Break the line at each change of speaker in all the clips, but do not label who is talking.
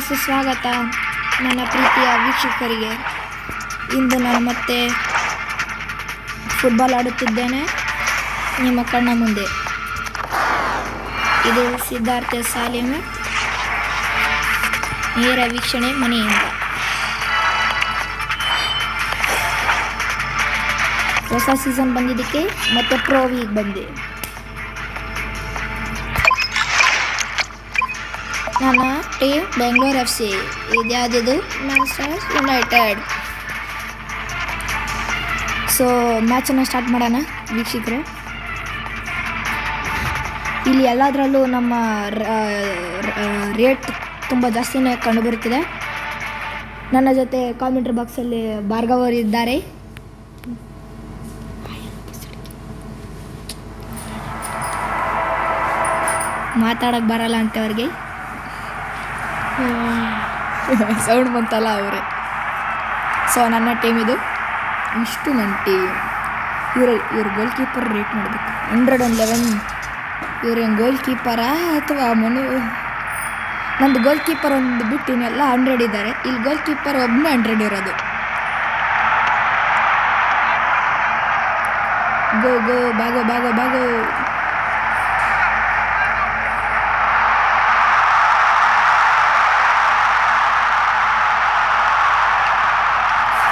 ಸುಸ್ವಾಗತ ನನ್ನ ಪ್ರೀತಿಯ ವೀಕ್ಷಕರಿಗೆ. ಇಂದು ನಾನು ಮತ್ತೆ ಫುಟ್ಬಾಲ್ ಆಡುತ್ತಿದ್ದೇನೆ ನಿಮ್ಮ ಕಣ್ಣ ಮುಂದೆ. ಇದು ಸಿದ್ಧಾರ್ಥ ಸಾಲಿಮ ನೇರ ವೀಕ್ಷಣೆ ಮನೆಯಿಂದ. ಹೊಸ ಸೀಸನ್ ಬಂದಿದ್ದಕ್ಕೆ ಮತ್ತೆ ಪ್ರೋ ವೀಕ್ ಬಂದೆ. ನನ್ನ ಟೀಮ್ ಬೆಂಗಳೂರು FC. ಇದ್ಯಾವುದಿದು? Manchester United. ಸೊ ಮ್ಯಾಚನ್ನು ಸ್ಟಾರ್ಟ್ ಮಾಡೋಣ ವೀಕ್ಷಕರೇ. ಇಲ್ಲಿ ಎಲ್ಲದರಲ್ಲೂ ನಮ್ಮ ರೇಟ್ ತುಂಬ ಜಾಸ್ತಿನೇ ಕಂಡುಬರುತ್ತಿದೆ. ನನ್ನ ಜೊತೆ ಕಾಮೆಂಟ್ರಿ ಬಾಕ್ಸಲ್ಲಿ ಭಾರ್ಗವ್ ಅವರು ಇದ್ದಾರೆ. ಮಾತಾಡೋಕ್ಕೆ ಬರಲ್ಲ ಅಂತ ಅವ್ರಿಗೆ ಸೌಂಡ್ ಬಂತಲ್ಲ ಅವರೇ. ಸೊ ನನ್ನ ಟೀಮ್ ಇದು. ಇಷ್ಟು ನನ್ನ ಟೀಮ್. ಇವ್ರ ಗೋಲ್ ಕೀಪರ್ ರೇಟ್ ಮಾಡಬೇಕು 111. ಇವ್ರೇನು ಗೋಲ್ ಕೀಪರಾ ಅಥವಾ ನಂದು ಗೋಲ್ ಕೀಪರ್ ಒಂದು ಬಿಟ್ಟು ಇನ್ನೆಲ್ಲ 100 ಇದ್ದಾರೆ. ಇಲ್ಲಿ ಗೋಲ್ ಕೀಪರ್ ಒಬ್ಬನೇ 100 ಇರೋದು. ಗೋ ಗೋ ಬಾಗೋ ಬಾಗೋ ಬಾಗೋ.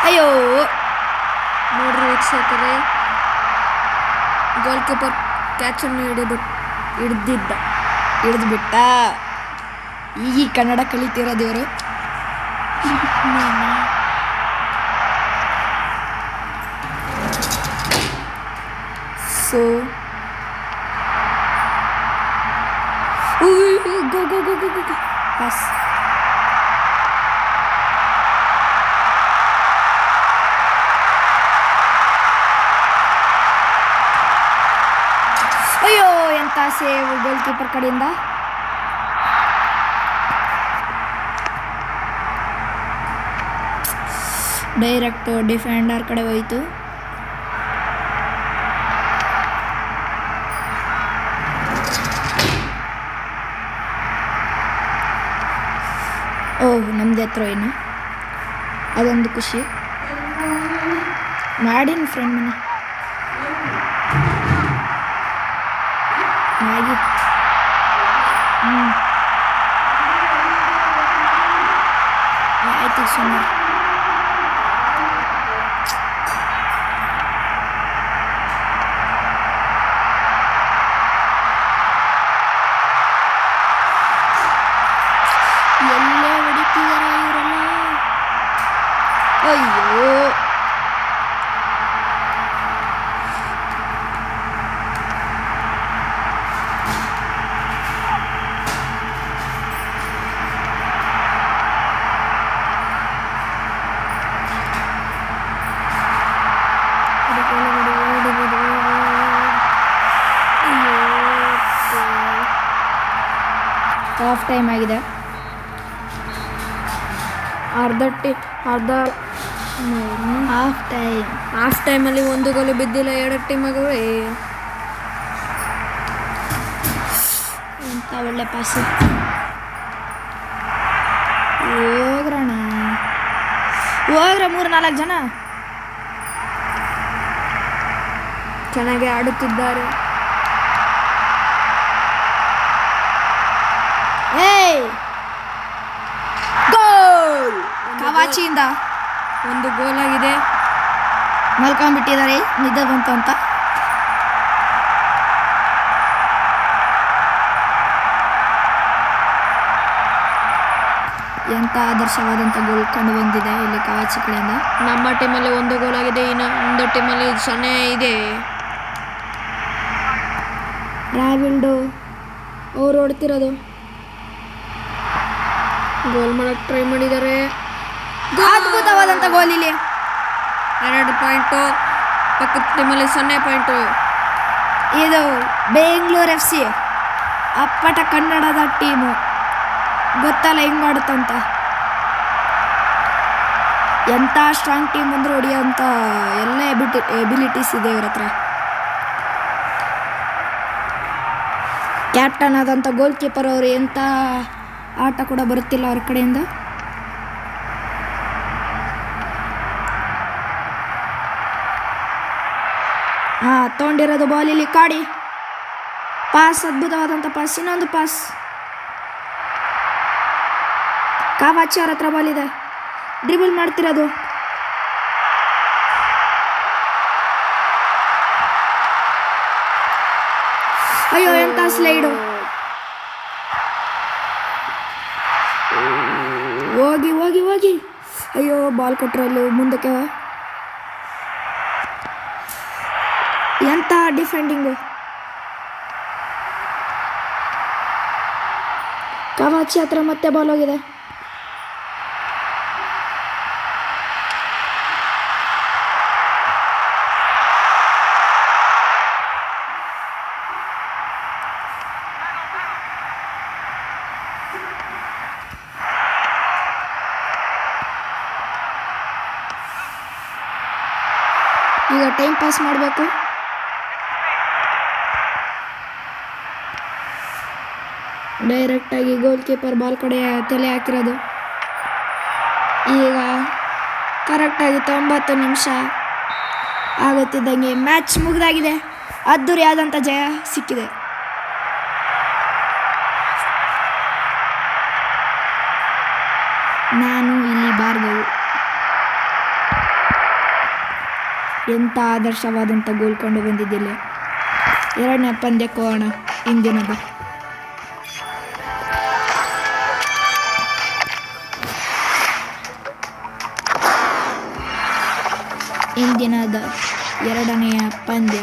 ಅಯ್ಯೋ ನೋಡ್ರಿ ವೀಕ್ಷಕರೇ, ಗೋಲ್ ಕೀಪರ್ ಕ್ಯಾಚನ್ನು ಹಿಡಿದು ಬಿಟ್ಟ. ಈಗ ಕನ್ನಡ ಕಲಿತಿರೋದು ಇವರು. ಸೊ ಗೋ ಗೋ ಗೋ ಗೋ ಗೋ ಪಾಸ್. ಅಯ್ಯೋ ಎಂಥ ಸೇವ್ ಗೋಲ್ ಕೀಪರ್ ಕಡೆಯಿಂದ. ಡೈರೆಕ್ಟ್ ಡಿಫೆಂಡರ್ ಕಡೆ ಹೋಯಿತು. ಓಹ್ ನಮ್ಮದೇ ಹತ್ರ ಏನು ಅದೊಂದು ಖುಷಿ. ಮಾಡೀನಿ ಫ್ರೆಂಡ್ ಮನೆ ಮ್ಯಾಗಿ. ಆಯ್ತು ಸುಮ್ಮನೆ. ಎಲ್ಲೇ ಹೊಡಿತಿದಾರ ಇವರೆಲ್ಲ. ಅಯ್ಯೋ ಹಾಫ್ ಟೈಮ್ ಆಗಿದೆ. ಹಾಫ್ ಟೈಮಲ್ಲಿ ಒಂದು ಗೋಲು ಬಿದ್ದಿಲ್ಲ. 2 ಟೀಮಗಳೇ ಎಂಥ ಒಳ್ಳೆ ಪಾಸು. ಹೋಗ್ರ 3-4 ಜನ ಚೆನ್ನಾಗಿ ಆಡುತ್ತಿದ್ದಾರೆ. ಗೋಲ್ ಕವಾಚಿಯಿಂದ ಒಂದು ಗೋಲ್ ಆಗಿದೆ. ಮಲ್ಕೊಂಡ್ಬಿಟ್ಟಿದ್ದಾರೆ ನಿದ್ದೆ ಬಂತು ಅಂತ. ಎಂಥ ಆದರ್ಶವಾದಂಥ ಗೋಲ್ ಕಂಡು ಬಂದಿದೆ ಇಲ್ಲಿ ಕವಾಚಿ ಕಡೆಯಿಂದ. ನಮ್ಮ ಟೀಮಲ್ಲಿ ಒಂದು ಗೋಲ್ ಆಗಿದೆ, ಇನ್ನೊಂದು ಟೀಮಲ್ಲಿ 0 ಇದೆ. ರಾವಿಲ್ಡೋ ಅವ್ರು ಹೊಡ್ತಿರೋದು. ಗೋಲ್ ಮಾಡಕ್ಕೆ ಟ್ರೈ ಮಾಡಿದ್ದಾರೆ. ಅದ್ಭುತವಾದಂಥ ಗೋಲ್ ಇಲ್ಲಿ. 2 ಪಾಯಿಂಟು. ಪಕ್ಕದ ಟೀಮಲ್ಲಿ 0 ಪಾಯಿಂಟು. ಇದು ಬೆಂಗಳೂರು FC ಅಪ್ಪಟ ಕನ್ನಡದ ಟೀಮು. ಗೊತ್ತಲ್ಲ ಹೆಂಗೆ ಮಾಡುತ್ತಂತ. ಎಂಥ ಸ್ಟ್ರಾಂಗ್ ಟೀಮ್ ಅಂದ್ರೆ ಹೊಡಿಯೋಂಥ ಎಲ್ಲ ಎಬಿಲಿಟೀಸ್ ಇದೆ ಇವ್ರ ಹತ್ರ. ಕ್ಯಾಪ್ಟನ್ ಆದಂಥ ಗೋಲ್ ಕೀಪರ್ ಅವರು ಎಂಥ ಆಟ ಕೂಡ ಬರುತ್ತಿಲ್ಲ ಅವ್ರ ಕಡೆಯಿಂದ. ತೊಗೊಂಡಿರೋದು ಬಾಲ್ ಇಲ್ಲಿ ಕಾಡಿ ಪಾಸ್, ಅದ್ಭುತವಾದಂಥ ಪಾಸ್, ಇನ್ನೊಂದು ಪಾಸ್. ಕಾವಾಚಿ ಅವ್ರ ಹತ್ರ ಬಾಲ್ ಇದೆ, ಡ್ರಿಬಲ್ ಮಾಡ್ತಿರೋದು. ಅಯ್ಯೋ ಎಂತ ಸ್ಲೈಡು, ಹೋಗಿ ಹೋಗಿ ಹೋಗಿ. ಅಯ್ಯೋ ಬಾಲ್ ಕೊಟ್ಟರಲ್ಲೂ ಮುಂದಕ್ಕೆ. ಎಂತ ಡಿಫೆಂಡಿಂಗು. ಕಾವಾಚಿ ಹತ್ರ ಮತ್ತೆ ಬಾಲ್ ಹೋಗಿದೆ. ಈಗ ಟೈಮ್ ಪಾಸ್ ಮಾಡಬೇಕು. ಡೈರೆಕ್ಟಾಗಿ ಗೋಲ್ ಕೀಪರ್ ಬಾಲ್ ಕಡೆ ತಲೆ ಹಾಕಿರೋದು. ಈಗ ಕರೆಕ್ಟಾಗಿ 90 ನಿಮಿಷ ಆಗುತ್ತಿದ್ದಂಗೆ ಮ್ಯಾಚ್ ಮುಗಿದಾಗಿದೆ. ಅದ್ದೂರಿಯಾದಂಥ ಜಯ ಸಿಕ್ಕಿದೆ. ನಾನು ಇಲ್ಲಿ ಭಾರ್ಗವ್. ಎಂಥ ಆದರ್ಶವಾದಂಥ ಗೋಲ್ ಕಂಡು ಬಂದಿದ್ದಿಲ್ಲ. ಎರಡನೇ ಪಂದ್ಯಕ್ಕೆ ಹೋಗೋಣ. ಇಂದಿನದು ಎರಡನೆಯ ಪಂದ್ಯ.